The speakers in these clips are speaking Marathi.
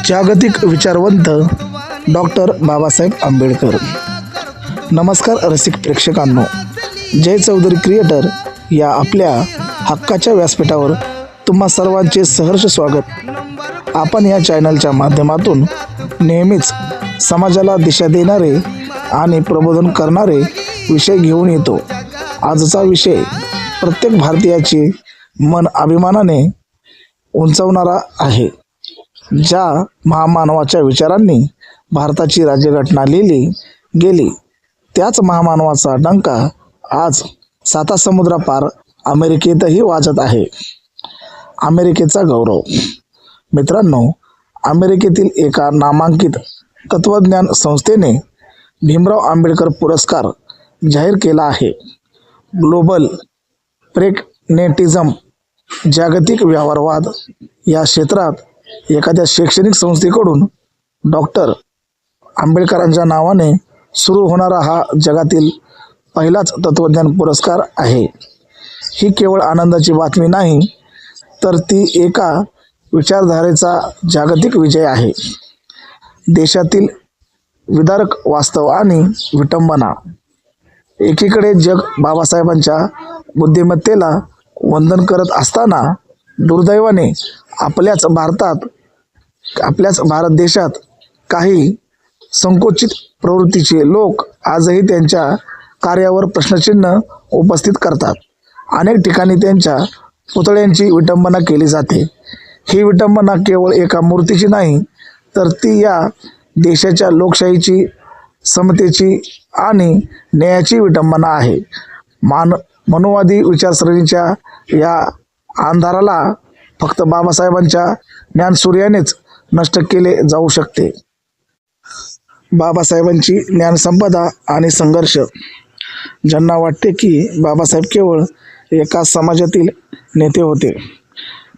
जागतिक विचारवंत डॉक्टर बाबासाहेब आंबेडकर। नमस्कार रसिक प्रेक्षकांनो, जय चौधरी क्रिएटर या आपल्या हक्काच्या व्यासपीठावर तुम्हा सर्वांचे सहर्ष स्वागत। आपण या चॅनलच्या माध्यमातून नेहमीच समाजाला दिशा देणारे आणि प्रबोधन करणारे विषय घेऊन येतो। आजचा विषय प्रत्येक भारतीयाचे मन अभिमानाने उंचावणारा आहे। ज्या महामानवाच्या विचारांनी भारताची राज्यघटना लिहिली गेली, त्याच महामानवाचा डंका आज सातासमुद्रापार अमेरिकेतही वाजत आहे। अमेरिकेचा गौरव। मित्रांनो, अमेरिकेतील एका नामांकित तत्वज्ञान संस्थेने भीमराव आंबेडकर पुरस्कार जाहीर केला आहे। ग्लोबल प्रेग्नेटिझम जागतिक व्यवहारवाद या क्षेत्रात एखाद्या शैक्षणिक संस्थेकडून डॉक्टर आंबेडकरांच्या नावाने सुरू होणारा हा जगातील पहिलाच तत्वज्ञान पुरस्कार आहे। ही केवळ आनंदाची बातमी नाही, तर ती एका विचारधारेचा जागतिक विजय आहे। देशातील विदारक वास्तव आणि विटंबना। एकीकडे जग बाबासाहेबांच्या बुद्धिमत्तेला वंदन करत असताना, दुर्दैवाने आपल्याच भारत देशात काही संकुचित प्रवृत्तीचे लोक आजही त्यांच्या कार्यावर प्रश्नचिन्ह उपस्थित करतात। अनेक ठिकाणी त्यांच्या पुतळ्यांची विटंबना केली जाते। ही विटंबना केवळ एका मूर्तीची नाही, तर ती या देशाच्या लोकशाहीची, समतेची आणि न्यायाची विटंबना आहे। मनुवादी विचारसरणीच्या या अंधाराला फक्त बाबासाहेबांच्या ज्ञानसूर्यानेच नष्ट केले जाऊ शकते। बाबासाहेबांची ज्ञानसंपदा आणि संघर्ष। ज्यांना वाटते की बाबासाहेब केवळ एका समाजातील नेते होते,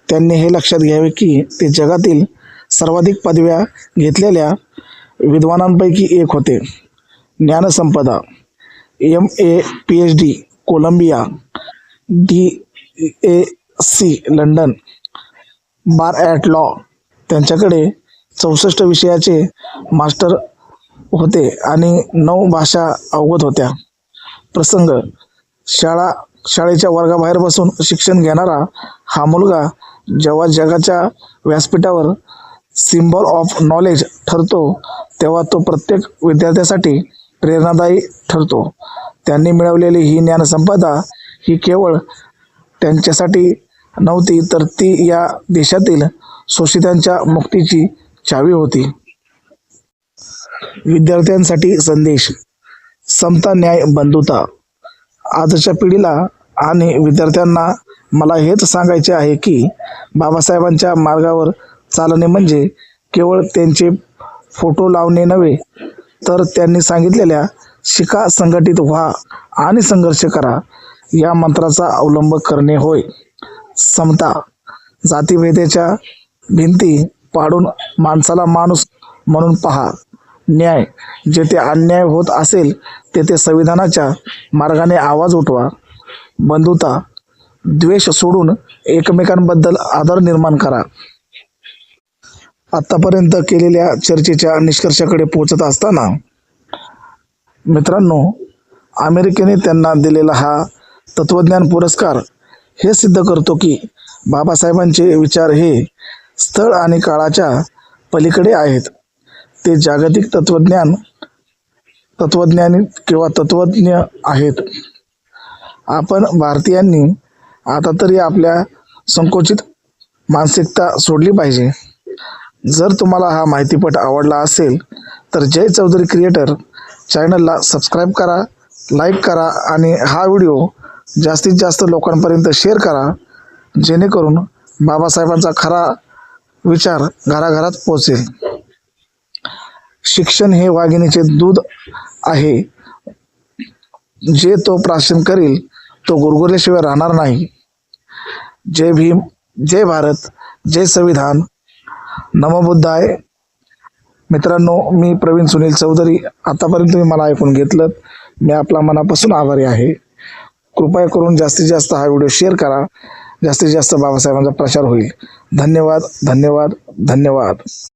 त्यांनी हे लक्षात घ्यावे की ते जगातील सर्वाधिक पदव्या घेतलेल्या विद्वानांपैकी एक होते। ज्ञानसंपदा। MA PhD Columbia, DAC London, bar at law. त्यांच्याकडे 64 विषयाचे मास्टर होते आणि 9 भाषा अवगत होत्या। प्रसंग। शाळेच्या वर्गाबाहेर बसून शिक्षण घेणारा हा मुलगा जेव्हा जगाच्या व्यासपीठावर सिम्बॉल ऑफ नॉलेज ठरतो, तेव्हा तो प्रत्येक विद्यार्थ्यासाठी प्रेरणादायी ठरतो। त्यांनी मिळवलेली ही ज्ञानसंपदा ही केवळ त्यांच्यासाठी नव्हती, तर ती या देशातील शोषितांच्या मुक्तीची चावी होती। विद्यार्थ्यांसाठी संदेश। समता, न्याय, बंधुता। आजच्या पिढीला आणि विद्यार्थ्यांना मला हेच सांगायचे आहे की बाबासाहेबांच्या मार्गावर चालणे म्हणजे केवळ त्यांचे फोटो लावणे नव्हे, तर त्यांनी सांगितलेल्या शिका, संघटित व्हा आणि संघर्ष करा या मंत्राचा अवलंब करणे होय। समता। जातीभेदाच्या भिंती पाडून माणसाला माणूस म्हणून पहा। न्याय। जेथे अन्याय होत असेल तेथे संविधानाच्या मार्गाने आवाज उठवा। बंधुता। द्वेष सोडून एकमेकांबद्दल आदर निर्माण करा। आतापर्यंत केलेल्या चर्चेच्या निष्कर्षाकडे पोहोचत असताना मित्रांनो, अमेरिकेने त्यांना दिलेला हा तत्वज्ञान पुरस्कार हे सिद्ध करतो की बाबासाहेबांचे विचार हे स्थळ आणि काळाच्या पलीकडे आहेत। ते जागतिक तत्वज्ञ आहेत। आपण भारतीयांनी आता तरी आपल्या संकुचित मानसिकता सोडली पाहिजे। जर तुम्हाला हा माहितीपट आवडला असेल तर जय चौधरी क्रिएटर चॅनलला सबस्क्राईब करा, लाईक करा आणि हा व्हिडिओ जास्तीत जास्त लोकांपर्यंत शेअर करा, जेणेकरून बाबासाहेबांचा खरा विचार घराघरात पोहोचेल। शिक्षण हे वाघिणीचे दूध आहे, जे तो प्राशन करील तो गुरगुरल्याशिवाय राहणार नाही। जय भीम, जय भारत, जय संविधान, नमो बुद्धाय। मित्रांनो, मी प्रवीण सुनील चौधरी। आतापर्यंत तुम्ही मला ऐकून घेतलं, मी आपला मनापासून आभारी आहे। कृपया करून जास्तीत जास्त हा व्हिडिओ शेअर करा, जास्तीत जास्त बाबासाहेबांचा प्रचार होईल। धन्यवाद, धन्यवाद, धन्यवाद।